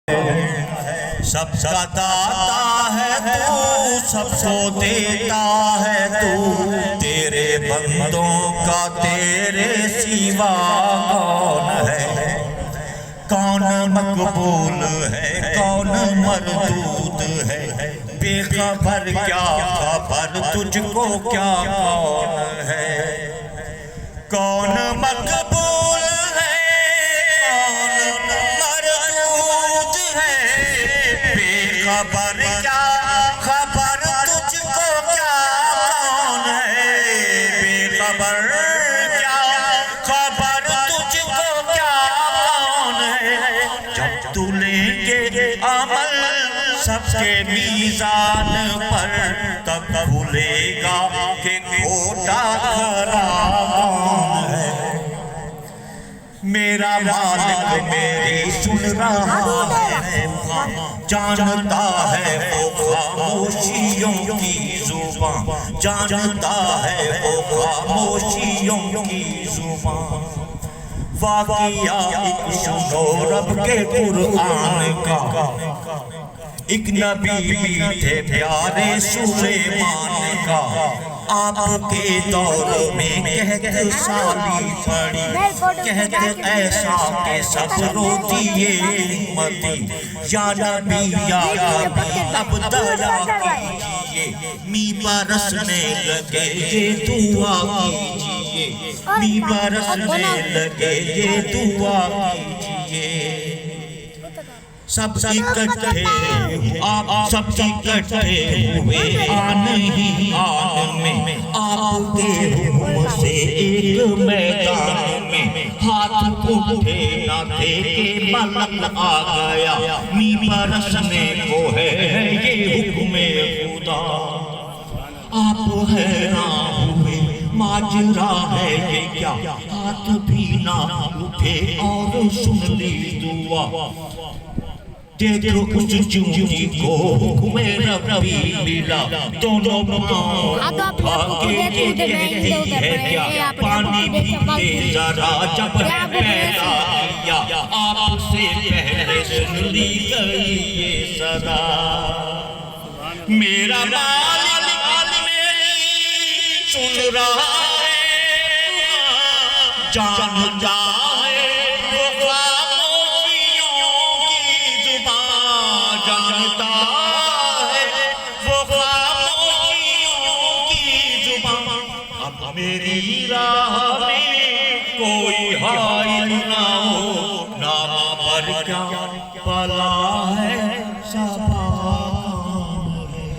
سب کا داتا ہے تو، سب کو دیتا ہے تو، تیرے بندوں کا تیرے سوا کون ہے؟ کون مقبول ہے کون مردود ہے؟ بے خبر کیا خبر تجھ کو کیا کون ہے؟ کون مقبول ہے کون مردود ہے؟ بے خبر کیا خبر تجھ کو کیا کون ہے؟ بے خبر کیا خبر تجھ کو کیا کون ہے؟ جب تو لیں گے عمل سب کے میزان پر، تب بھولے گا کہ کھوٹا کھرا کون ہے؟ میرا مالک میری سن رہا ہے، جانتا ہے وہ خاموشیوں کی زبان، جانتا ہے وہ خاموشیوں کی زبان۔ واقعہ ایک سنو رب کے قرآن کا، ایک نبی بھی تھے پیارے سلیمان کا، آپ کے دور میں کہت سالی پڑی، کہت ایسا کہ سب روتی یہ امتی، یا نبی یا نبی اب دیا کیجئے، می برسنے لگے یہ دعا کیجئے، می برسنے لگے یہ دعا کیجئے۔ سب اکٹھے آپ سب اکٹھے ہوئے آن ہی آن میں، آپ کے حکم سے ایک میدان میں، ہاتھ اٹھے نہ تھے کہ ملک آ گیا، می برسنے کو ہے یہ حکم خدا۔ آپ حیران ہوئے ماجرا ہے یہ کیا، ہاتھ بھی نہ اٹھے اور سن لی دعا۔ دیکھو اس چونٹی کو حکم ربی ملا، دونوں پاؤں اٹھا کے یہ کہتی ہے کیا، پانی بھی دے ذرا جب ہے پیدا کیا، آپ سے پہلے سن لی گئی یہ صدا۔ میرا مالک میری سن رہا ہے، جانتا ہے وہ خاموشیوں کی زبان، جانتا ہے وہ خاموشیوں کی زبان۔ اب میری راہ میں کوئی حائل نہ ہو، نام پر کیا پلا ہے سبا کون ہے؟